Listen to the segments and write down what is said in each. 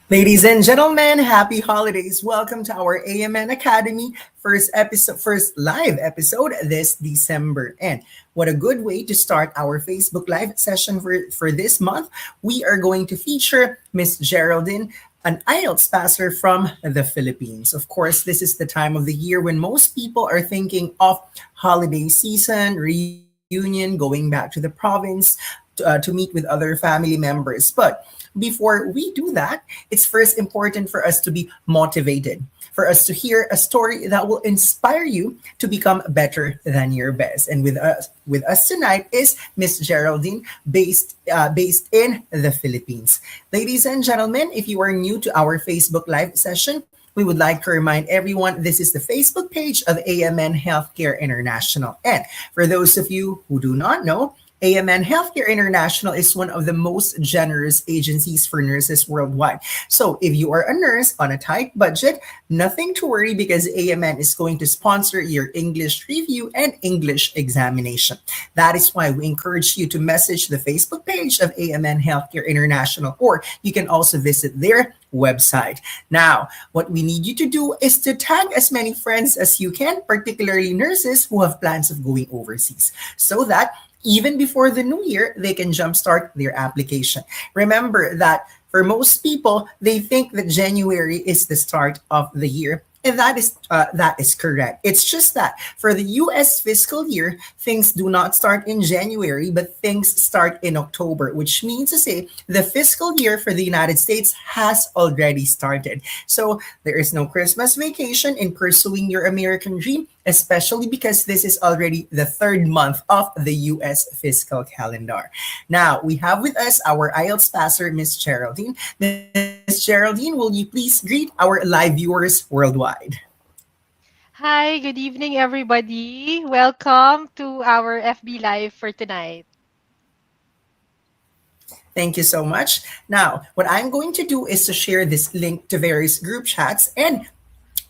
Ladies and gentlemen, happy holidays. Welcome to our AMN Academy first live episode this December. And what a good way to start our Facebook Live session for this month. We are going to feature Miss Geraldyn, an IELTS passer from the Philippines. Of course, this is the time of the year when most people are thinking of holiday season, reunion, going back to the province to meet with other family members. But before we do that, it's first important for us to be motivated, for us to hear a story that will inspire you to become better than your best. And with us tonight is Miss Geraldine, based in the Philippines. Ladies and gentlemen, if you are new to our Facebook Live session, we would like to remind everyone this is the Facebook page of AMN Healthcare International. And for those of you who do not know, AMN Healthcare International is one of the most generous agencies for nurses worldwide. So if you are a nurse on a tight budget, nothing to worry because AMN is going to sponsor your English review and English examination. That is why we encourage you to message the Facebook page of AMN Healthcare International, or you can also visit their website. Now, what we need you to do is to tag as many friends as you can, particularly nurses who have plans of going overseas, so that even before the new year, they can jumpstart their application. Remember that for most people, they think that January is the start of the year. And that is correct. It's just that for the US fiscal year, things do not start in January, but things start in October, which means to say the fiscal year for the United States has already started. So there is no Christmas vacation in pursuing your American dream, especially because this is already the third month of the US fiscal calendar. Now, we have with us our IELTS passer, Miss Geraldine. Miss Geraldine, will you please greet our live viewers worldwide? Hi, good evening, everybody. Welcome to our FB Live for tonight. Thank you so much. Now, what I'm going to do is to share this link to various group chats and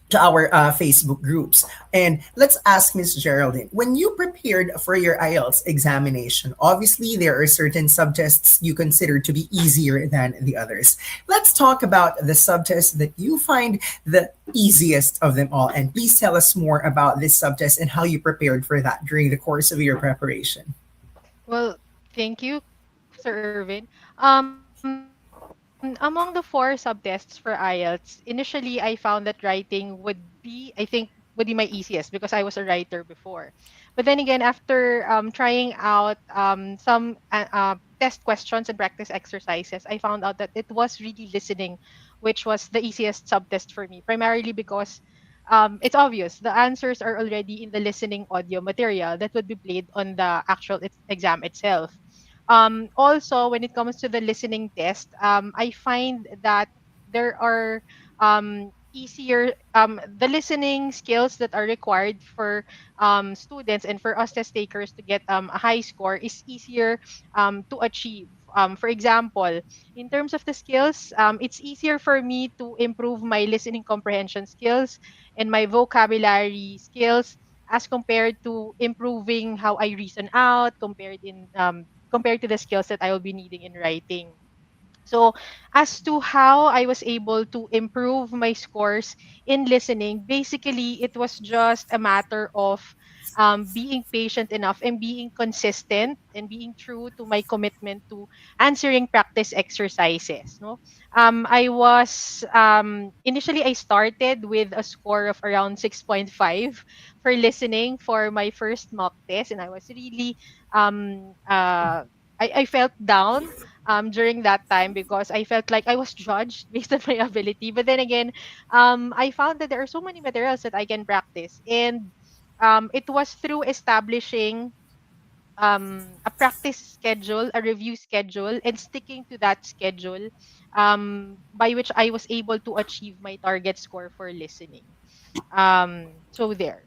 to our Facebook groups. And let's ask Miss Geraldine, when you prepared for your IELTS examination, obviously there are certain subtests you consider to be easier than the others. Let's talk about the subtest that you find the easiest of them all. And please tell us more about this subtest and how you prepared for that during the course of your preparation. Well, thank you, Sir Ervin. Among the four subtests for IELTS, initially I found that writing would be my easiest because I was a writer before. But then again, after trying out some test questions and practice exercises, I found out that it was really listening, which was the easiest subtest for me, primarily because it's obvious the answers are already in the listening audio material that would be played on the actual exam itself. Also, when it comes to the listening test, I find that there are easier the listening skills that are required for students and for us test takers to get a high score is easier to achieve. For example, in terms of the skills, it's easier for me to improve my listening comprehension skills and my vocabulary skills as compared to improving how I reason out compared to the skills that I will be needing in writing. So, as to how I was able to improve my scores in listening, basically, it was just a matter of being patient enough and being consistent and being true to my commitment to answering practice exercises. No, I was initially I started with a score of around 6.5 for listening for my first mock test, and I was really I felt down during that time because I felt like I was judged based on my ability. But then again, I found that there are so many materials that I can practice. And it was through establishing a practice schedule, a review schedule, and sticking to that schedule by which I was able to achieve my target score for listening. So there.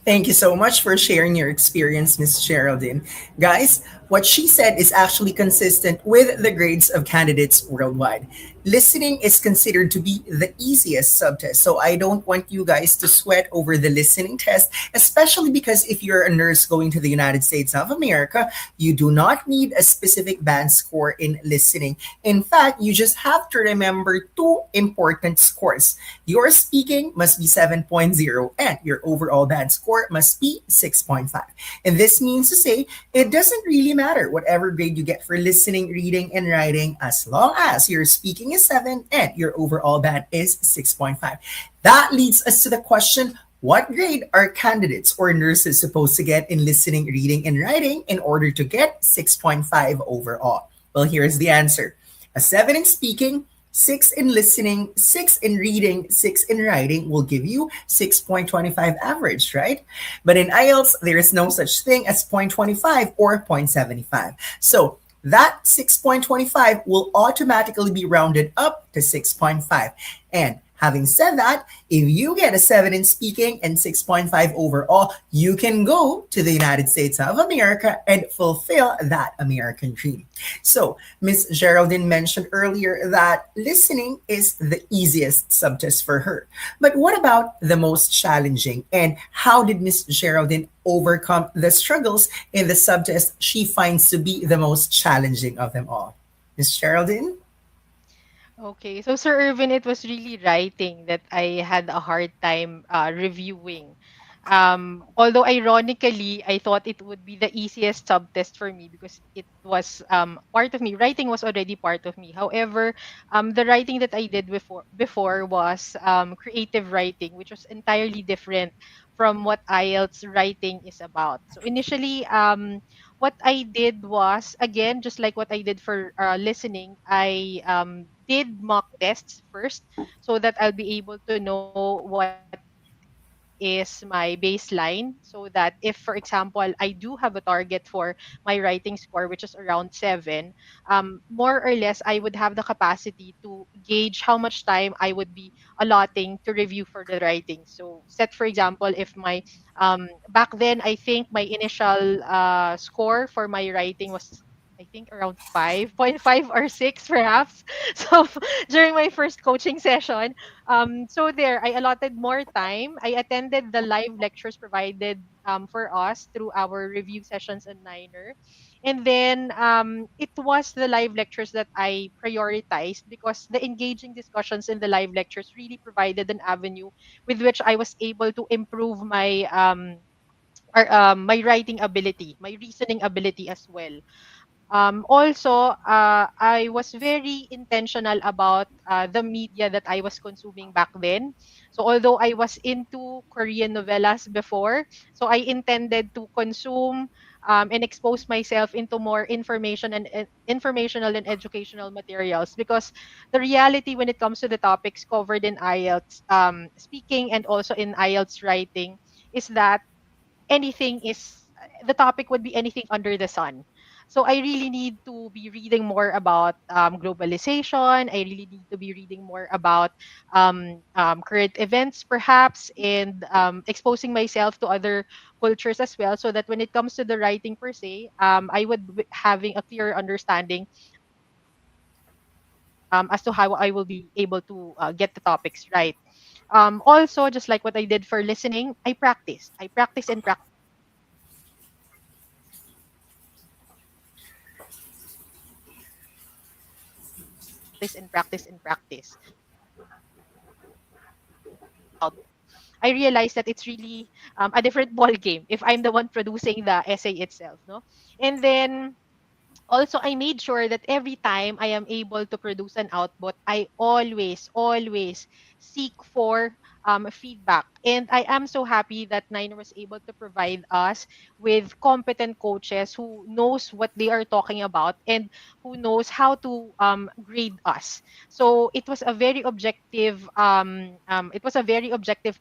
Thank you so much for sharing your experience, Miss Geraldine. Guys, What she said is actually consistent with the grades of candidates worldwide. Listening is considered to be the easiest subtest, so I don't want you guys to sweat over the listening test, especially because if you're a nurse going to the United States of America, you do not need a specific band score in listening. In fact, you just have to remember two important scores. Your speaking must be 7.0 and your overall band score must be 6.5. And this means to say it doesn't really matter whatever grade you get for listening, reading, and writing as long as your speaking is 7 and your overall band is 6.5. That leads us to the question, what grade are candidates or nurses supposed to get in listening, reading, and writing in order to get 6.5 overall? Well, here's the answer. A 7 in speaking, 6 in listening, 6 in reading, 6 in writing will give you 6.25 average, right? But in IELTS, there is no such thing as 0.25 or 0.75. So that 6.25 will automatically be rounded up to 6.5. And having said that, if you get a 7 in speaking and 6.5 overall, you can go to the United States of America and fulfill that American dream. So, Miss Geraldine mentioned earlier that listening is the easiest subtest for her. But what about the most challenging? And how did Miss Geraldine overcome the struggles in the subtest she finds to be the most challenging of them all? Miss Geraldine? Okay, so Sir Irvin, it was really writing that I had a hard time reviewing. Although ironically, I thought it would be the easiest subtest for me because it was part of me. Writing was already part of me. However, the writing that I did before was creative writing, which was entirely different from what IELTS writing is about. So initially, what I did was, again, just like what I did for listening, I did mock tests first so that I'll be able to know what is my baseline, so that if, for example, I do have a target for my writing score, which is around 7, more or less, I would have the capacity to gauge how much time I would be allotting to review for the writing. So, set for example, if my back then, I think my initial score for my writing was, I think, around 5.5 or 6 perhaps. So during my first coaching session, so there I allotted more time. I attended the live lectures provided for us through our review sessions on Niner. And then it was the live lectures that I prioritized because the engaging discussions in the live lectures really provided an avenue with which I was able to improve my writing ability, my reasoning ability as well. Also, I was very intentional about the media that I was consuming back then. So, although I was into Korean novellas before, so I intended to consume and expose myself into more informational and educational materials because the reality when it comes to the topics covered in IELTS speaking and also in IELTS writing is that anything is the topic would be anything under the sun. So I really need to be reading more about globalization. I really need to be reading more about current events, perhaps, and exposing myself to other cultures as well, so that when it comes to the writing per se, I would be having a clearer understanding as to how I will be able to get the topics right. Also, just like what I did for listening, I realized that it's really a different ball game if I'm the one producing the essay itself, no? And then also I made sure that every time I am able to produce an output, I always seek for feedback. And I am so happy that Nine was able to provide us with competent coaches who knows what they are talking about and who knows how to grade us. So it was a very objective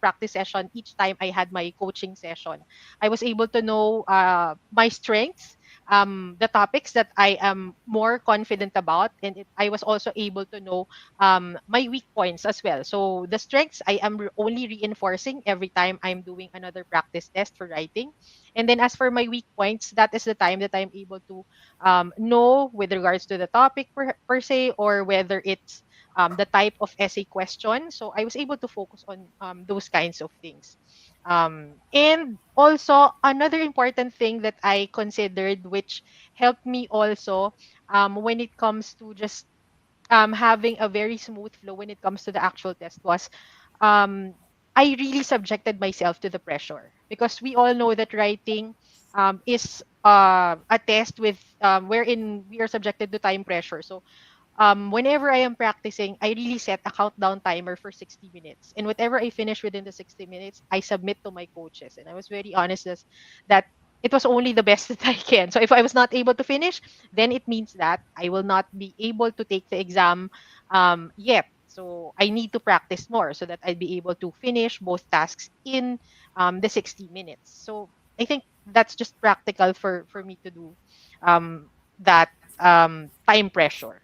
practice session each time I had my coaching session. I was able to know my strengths, the topics that I am more confident about, and I was also able to know my weak points as well. So the strengths I am only reinforcing every time I'm doing another practice test for writing. And then as for my weak points, that is the time that I'm able to know with regards to the topic per se, or whether it's the type of essay question. So I was able to focus on those kinds of things. And also, another important thing that I considered, which helped me also when it comes to just having a very smooth flow when it comes to the actual test, was um, I really subjected myself to the pressure, because we all know that writing is a test with wherein we are subjected to time pressure. So whenever I am practicing, I really set a countdown timer for 60 minutes. And whatever I finish within the 60 minutes, I submit to my coaches. And I was very honest that it was only the best that I can. So if I was not able to finish, then it means that I will not be able to take the exam yet. So I need to practice more so that I'd be able to finish both tasks in the 60 minutes. So I think that's just practical for me to do that time pressure.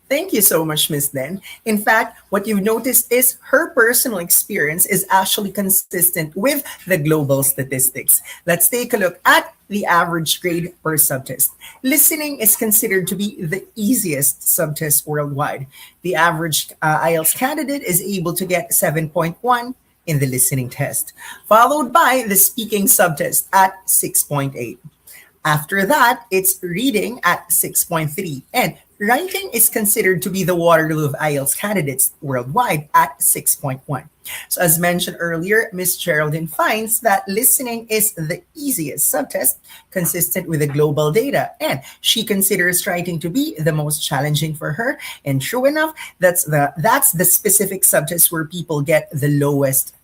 Thank you so much, Miss Den. In fact, what you've noticed is her personal experience is actually consistent with the global statistics. Let's take a look at the average grade per subtest. Listening is considered to be the easiest subtest worldwide. The average IELTS candidate is able to get 7.1 in the listening test, followed by the speaking subtest at 6.8. After that, it's reading at 6.3. And writing is considered to be the Waterloo of IELTS candidates worldwide at 6.1. So, as mentioned earlier, Miss Geraldyn finds that listening is the easiest subtest consistent with the global data, and she considers writing to be the most challenging for her. And true enough, that's the specific subtest where people get the lowest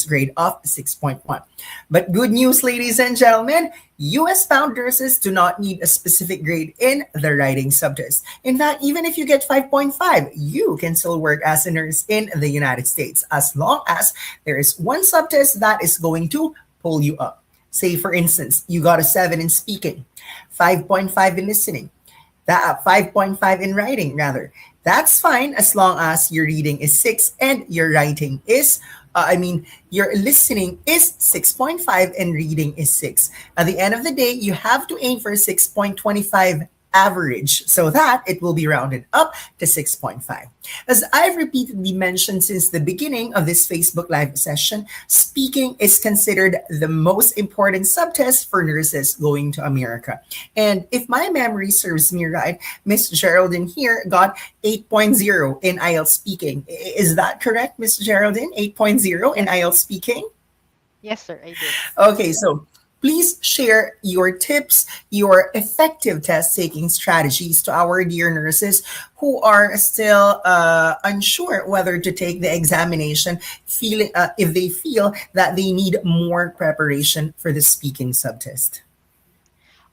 grade of 6.1. But good news, ladies and gentlemen, US bound nurses do not need a specific grade in the writing subtest. In fact, even if you get 5.5, you can still work as a nurse in the United States as long as there is one subtest that is going to pull you up. Say, for instance, you got a 7 in speaking, 5.5 in listening, that 5.5 in writing, rather. That's fine as long as your reading is 6 and your writing is your listening is 6.5 and reading is 6. At the end of the day, you have to aim for 6.25 average so that it will be rounded up to 6.5. As I've repeatedly mentioned since the beginning of this Facebook Live session, speaking is considered the most important subtest for nurses going to America. And if my memory serves me right, Miss Geraldine here got 8.0 in IELTS speaking. Is that correct, Miss Geraldine? 8.0 in Yes. IELTS speaking? Yes, sir, I did. Okay, so please share your tips, your effective test taking strategies to our dear nurses who are still unsure whether to take the examination, feeling if they feel that they need more preparation for the speaking subtest.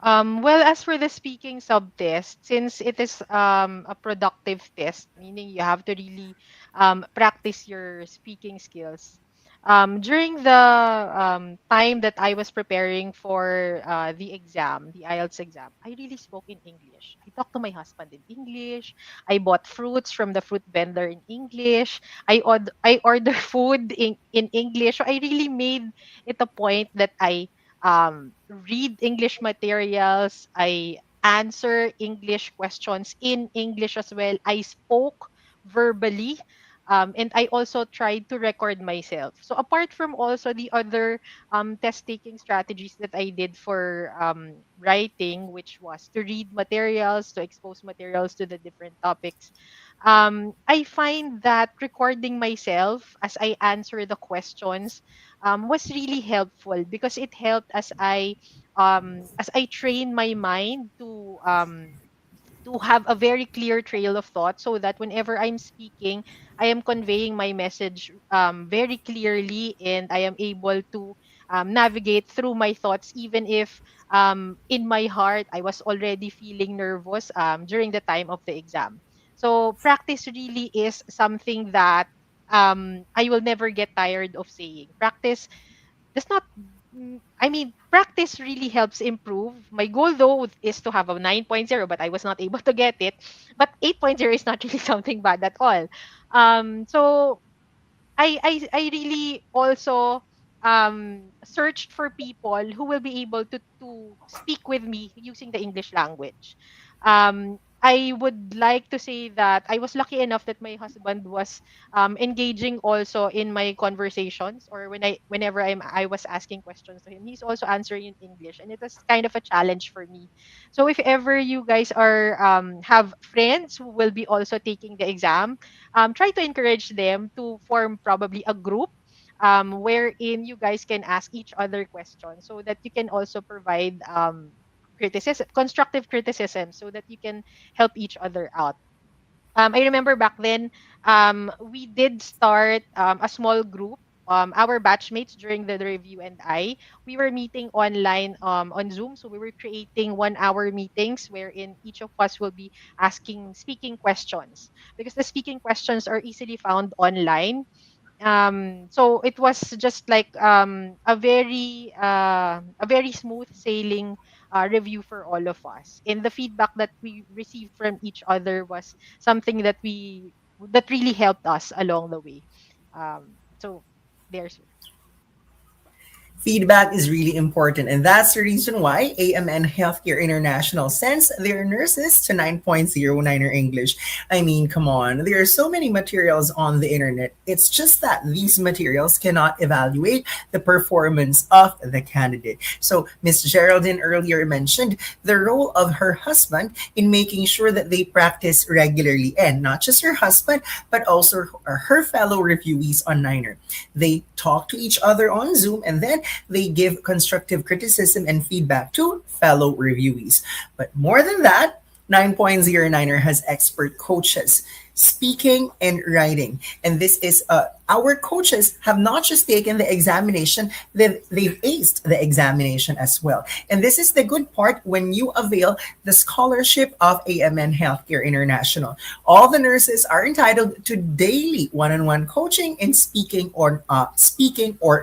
Well, as for the speaking sub test, since it is a productive test, meaning you have to really practice your speaking skills. During the time that I was preparing for the exam, the IELTS exam, I really spoke in English. I talked to my husband in English. I bought fruits from the fruit vendor in English. I order food in English. So I really made it a point that I read English materials. I answer English questions in English as well. I spoke verbally. And I also tried to record myself. So apart from also the other test taking strategies that I did for writing, which was to read materials, to expose materials to the different topics, I find that recording myself as I answer the questions was really helpful, because it helped as I train my mind to have a very clear trail of thought, so that whenever I'm speaking, I am conveying my message very clearly, and I am able to navigate through my thoughts, even if in my heart I was already feeling nervous during the time of the exam. So practice really is something that I will never get tired of saying. Practice does I mean, practice really helps improve. My goal though is to have a 9.0, but I was not able to get it. But 8.0 is not really something bad at all. So I really also searched for people who will be able to speak with me using the English language. I would like to say that I was lucky enough that my husband was engaging also in my conversations, or whenever I was asking questions to him, he's also answering in English, and it was kind of a challenge for me. So if ever you guys are have friends who will be also taking the exam, try to encourage them to form probably a group wherein you guys can ask each other questions, so that you can also provide criticism, constructive criticism, so that you can help each other out. I remember back then, we did start a small group. Our batchmates during the review and we were meeting online on Zoom. So we were creating 1 hour meetings wherein each of us will be asking speaking questions, because the speaking questions are easily found online. So it was just like a very smooth sailing review for all of us, and the feedback that we received from each other was something that really helped us along the way. So there's Feedback is really important, and that's the reason why AMN Healthcare International sends their nurses to 9.09er English. I mean, come on, there are so many materials on the internet. It's just that these materials cannot evaluate the performance of the candidate. So, Miss Geraldyn earlier mentioned the role of her husband in making sure that they practice regularly, and not just her husband, but also her fellow reviewees on Niner. They talk to each other on Zoom, and then they give constructive criticism and feedback to fellow reviewees. But more than that, 9.09er has expert coaches speaking and writing. And this is our coaches have not just taken the examination, they've aced the examination as well. And this is the good part when you avail the scholarship of AMN Healthcare International. All the nurses are entitled to daily one-on-one coaching in speaking or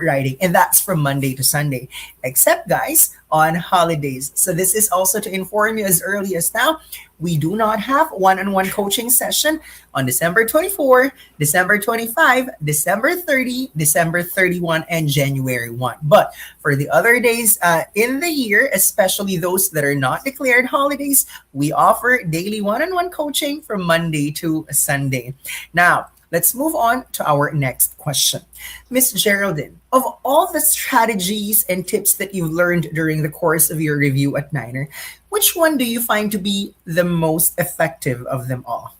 writing, and that's from Monday to Sunday, except guys on holidays. So this is also to inform you as early as now. We do not have one-on-one coaching session on December 24, December 25, December 30, December 31, and January 1. But for the other days in the year, especially those that are not declared holidays, we offer daily one-on-one coaching from Monday to Sunday. Now, let's move on to our next question. Miss Geraldine, of all the strategies and tips that you've learned during the course of your review at Niner, which one do you find to be the most effective of them all?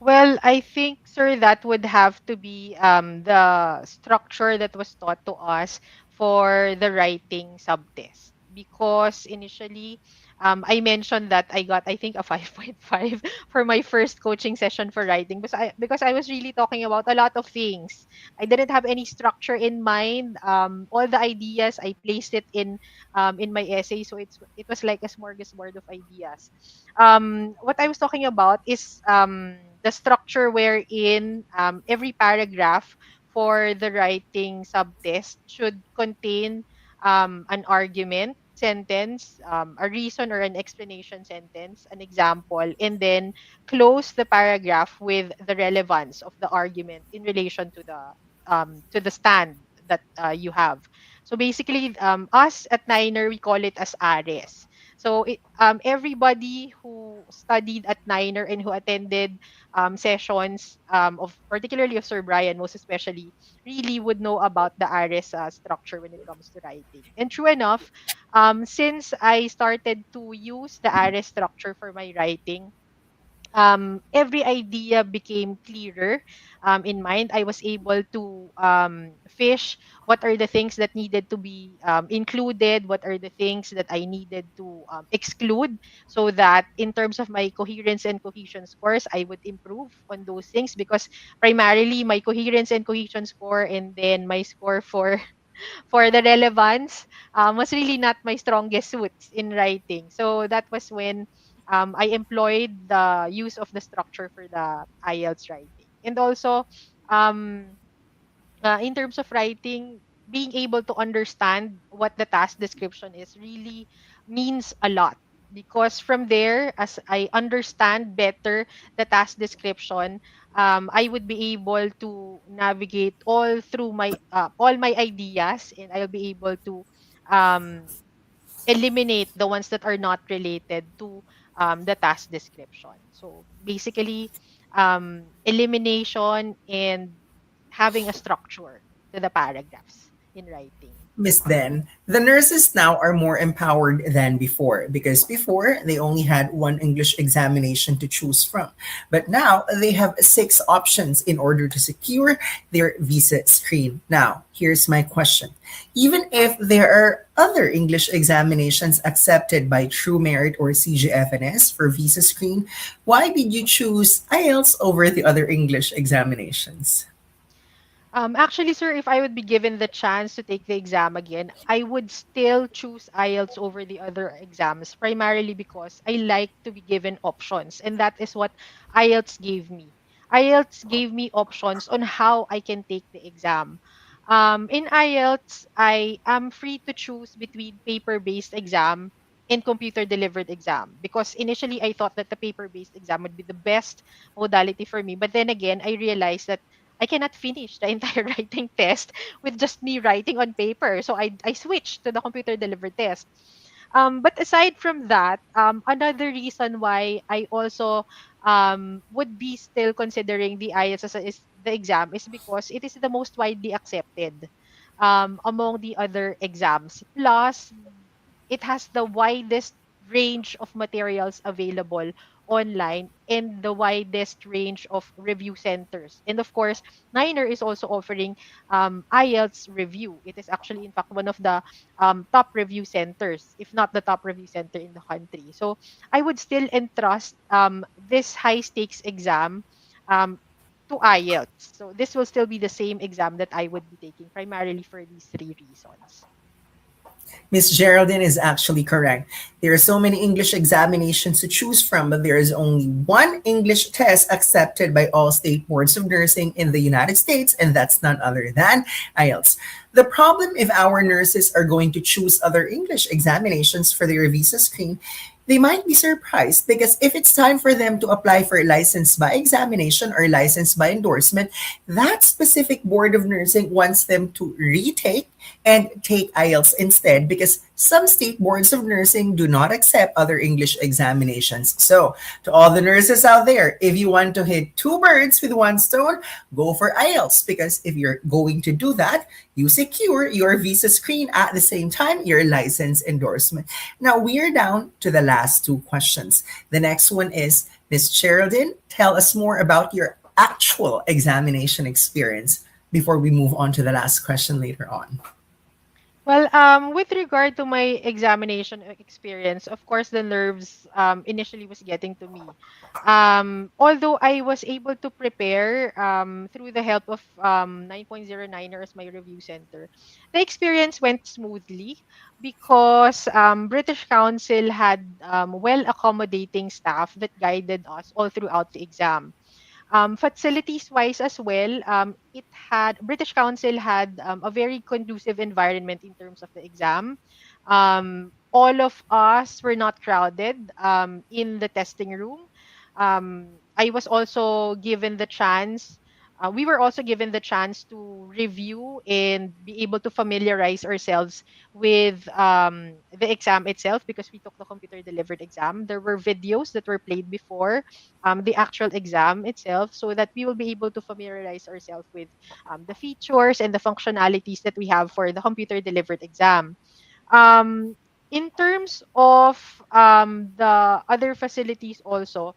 Well, I think, sir, that would have to be the structure that was taught to us for the writing subtest. Because initially, I mentioned that I got, I think, a 5.5 for my first coaching session for writing, because I was really talking about a lot of things. I didn't have any structure in mind. All the ideas I placed it in my essay, so it was like a smorgasbord of ideas. What I was talking about is the structure wherein every paragraph for the writing subtest should contain an argument sentence, a reason or an explanation sentence, an example, and then close the paragraph with the relevance of the argument in relation to the stand that you have. So basically, us at Niner, we call it as ARES. So everybody who studied at Niner and who attended sessions of particularly of Sir Brian, most especially, really would know about the ARES structure when it comes to writing. And true enough, since I started to use the ARES structure for my writing, every idea became clearer in mind. I was able to fish what are the things that needed to be included, what are the things that I needed to exclude, so that in terms of my coherence and cohesion scores, I would improve on those things, because primarily my coherence and cohesion score, and then my score for for the relevance was really not my strongest suits in writing. So that was when I employed the use of the structure for the IELTS writing. And also, um, in terms of writing, being able to understand what the task description is really means a lot, because from there, as I understand better the task description, I would be able to navigate all my ideas, and I'll be able to um, eliminate the ones that are not related to the task description. So basically, elimination and having a structure to the paragraphs in writing. Miss Den, the nurses now are more empowered than before because before they only had one English examination to choose from. But now they have six options in order to secure their visa screen. Now, here's my question. Even if there are other English examinations accepted by True Merit or CGFNS for visa screen, why did you choose IELTS over the other English examinations? Actually, sir, if I would be given the chance to take the exam again, I would still choose IELTS over the other exams, primarily because I like to be given options. And that is what IELTS gave me. IELTS gave me options on how I can take the exam. In IELTS, I am free to choose between paper-based exam and computer-delivered exam, because initially I thought that the paper-based exam would be the best modality for me. But then again, I realized that I cannot finish the entire writing test with just me writing on paper. So I switched to the computer delivered test. But aside from that, another reason why I also would be still considering the IELTS as the exam is because it is the most widely accepted among the other exams. Plus, it has the widest range of materials available online and the widest range of review centers. And of course, Niner is also offering IELTS review. It is actually, in fact, one of the top review centers, if not the top review center in the country. So I would still entrust this high stakes exam um, to IELTS. So this will still be the same exam that I would be taking, primarily for these three reasons. Miss Geraldine is actually correct. There are so many English examinations to choose from, but there is only one English test accepted by all state boards of nursing in the United States, and that's none other than IELTS. The problem if our nurses are going to choose other English examinations for their visa screen, they might be surprised because if it's time for them to apply for license by examination or license by endorsement, that specific board of nursing wants them to retake and take IELTS instead because some state boards of nursing do not accept other English examinations. So, to all the nurses out there, if you want to hit two birds with one stone, go for IELTS because if you're going to do that, you secure your visa screen at the same time your license endorsement. Now, we're down to the last two questions. The next one is Miss Geraldine, tell us more about your actual examination experience before we move on to the last question later on. Well, with regard to my examination experience, of course, the nerves initially was getting to me. Although I was able to prepare through the help of 9.09 as my review center, the experience went smoothly because British Council had well accommodating staff that guided us all throughout the exam. Facilities wise as well, it had British Council had a very conducive environment in terms of the exam. All of us were not crowded in the testing room. I was also given the chance. We were also given the chance to review and be able to familiarize ourselves with the exam itself, because we took the computer delivered exam. There were videos that were played before the actual exam itself, so that we will be able to familiarize ourselves with the features and the functionalities that we have for the computer delivered exam. Um, in terms of the other facilities also,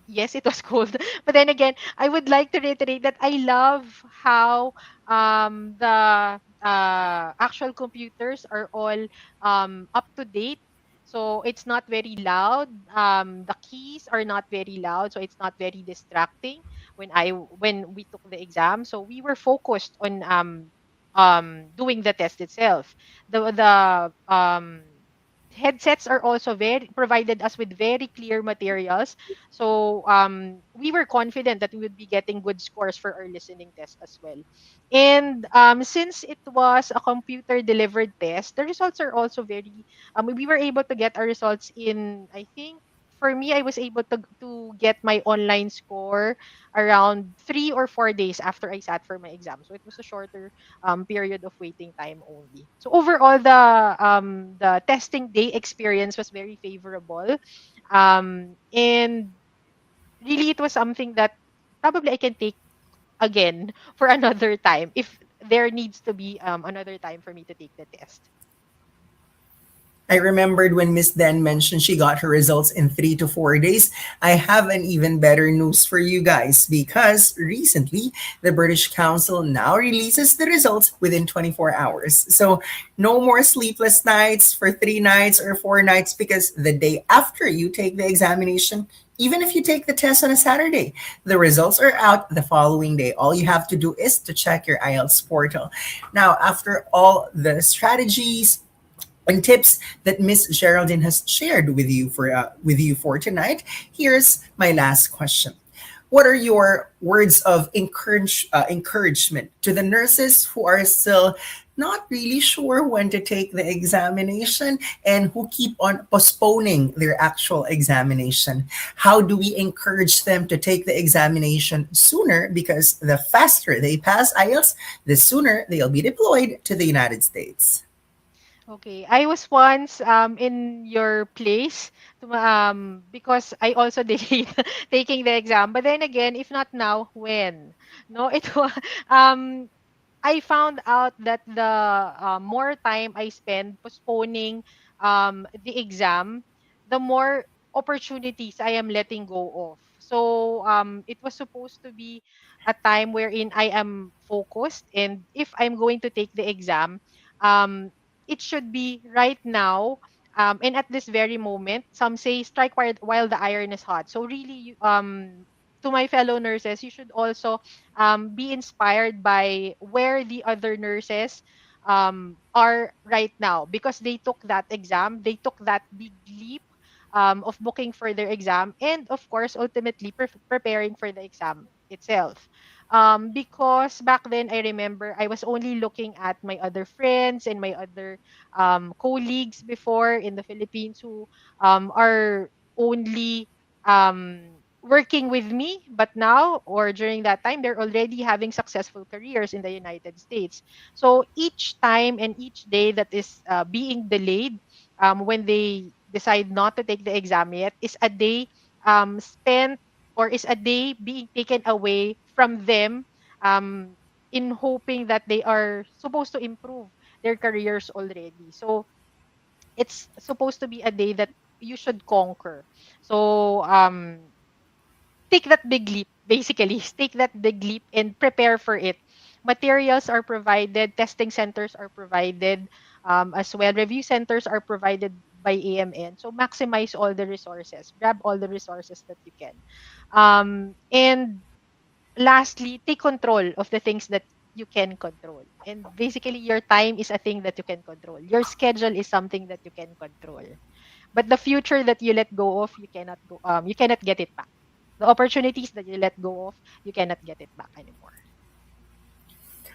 yes, it was cold. But then again, I would like to reiterate that I love how the actual computers are all up to date. So it's not very loud. The keys are not very loud, so it's not very distracting when we took the exam. So we were focused on doing the test itself. The headsets are also very provided us with very clear materials. So we were confident that we would be getting good scores for our listening test as well. And since it was a computer delivered test, the results are also very we were able to get our results in, I think, for me, I was able to get my online score around 3 or 4 days after I sat for my exam. So it was a shorter period of waiting time only. So overall, the testing day experience was very favorable, and really it was something that probably I can take again for another time if there needs to be another time for me to take the test. I remembered when Miss Den mentioned she got her results in 3 to 4 days. I have an even better news for you guys because recently the British Council now releases the results within 24 hours. So no more sleepless nights for 3 nights or 4 nights because the day after you take the examination, even if you take the test on a Saturday, the results are out the following day. All you have to do is to check your IELTS portal. Now, after all the strategies, and tips that Miss Geraldine has shared with you for tonight, here's my last question. What are your words of encouragement to the nurses who are still not really sure when to take the examination and who keep on postponing their actual examination? How do we encourage them to take the examination sooner? Because the faster they pass IELTS, the sooner they'll be deployed to the United States. Okay, I was once in your place because I also delayed taking the exam. But then again, if not now, when? No, it was um I found out that the more time I spend postponing the exam, the more opportunities I am letting go of. So it was supposed to be a time wherein I am focused, and if I'm going to take the exam, um, it should be right now. And at this very moment, some say strike while the iron is hot. So really, to my fellow nurses, you should also be inspired by where the other nurses are right now because they took that exam, they took that big leap of booking for their exam, and of course, ultimately preparing for the exam itself. Because back then, I remember I was only looking at my other friends and my other colleagues before in the Philippines who are only working with me, but now or during that time, they're already having successful careers in the United States. So each time and each day that is being delayed, when they decide not to take the exam yet, is a day spent or is a day being taken away from them, um, in hoping that they are supposed to improve their careers already. So it's supposed to be a day that you should conquer. So take that big leap, basically. Take that big leap and prepare for it. Materials are provided, testing centers are provided, as well. Review centers are provided by AMN. So maximize all the resources, grab all the resources that you can. And lastly, take control of the things that you can control. And basically, your time is a thing that you can control. Your schedule is something that you can control. But the future that you let go of, you cannot get it back. The opportunities that you let go of, you cannot get it back anymore.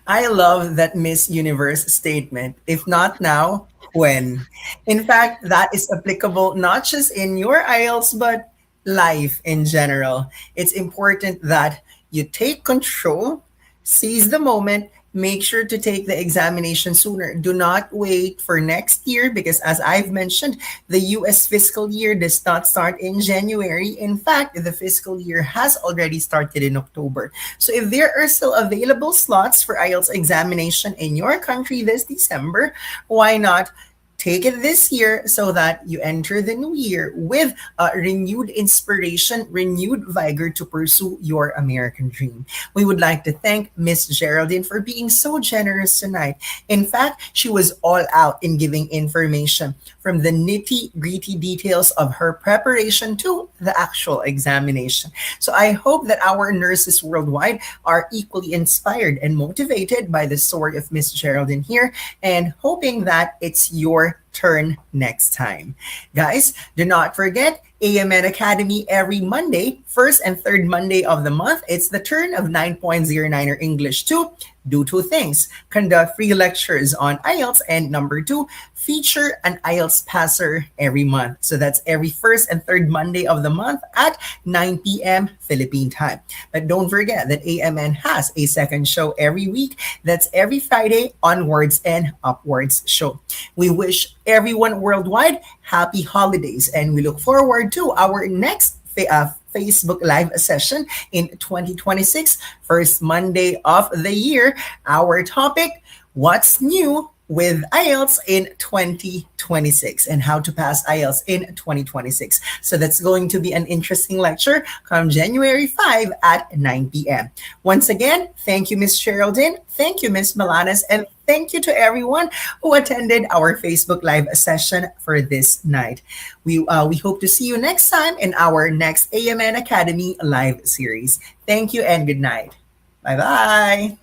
I love that Miss Universe statement. If not now, when? In fact, that is applicable not just in your IELTS, but life in general. It's important that you take control, seize the moment, make sure to take the examination sooner. Do not wait for next year because, as I've mentioned, the US fiscal year does not start in January. In fact, the fiscal year has already started in October. So if there are still available slots for IELTS examination in your country this December, why not take it this year so that you enter the new year with renewed inspiration, renewed vigor to pursue your American dream. We would like to thank Miss Geraldine for being so generous tonight. In fact, she was all out in giving information from the nitty gritty details of her preparation to the actual examination. So I hope that our nurses worldwide are equally inspired and motivated by the story of Miss Geraldine here, and hoping that it's your turn next time. Guys, do not forget AMN Academy every Monday, first and third Monday of the month. It's the turn of 9.09er English 2. Do two things: conduct free lectures on IELTS, and number two, feature an IELTS passer every month. So that's every first and third Monday of the month at 9 p.m. Philippine time. But don't forget that AMN has a second show every week. That's every Friday, onwards and upwards show. We wish everyone worldwide happy holidays, and we look forward to our next Facebook Live session in 2026, first Monday of the year. Our topic: what's new with IELTS in 2026 and how to pass IELTS in 2026. So that's going to be an interesting lecture come January 5 at 9 p.m. Once again, thank you, Miss Geraldyn. Thank you, Miss Malanas. And thank you to everyone who attended our Facebook Live session for this night. We hope to see you next time in our next AMN Academy live series. Thank you and good night. Bye bye.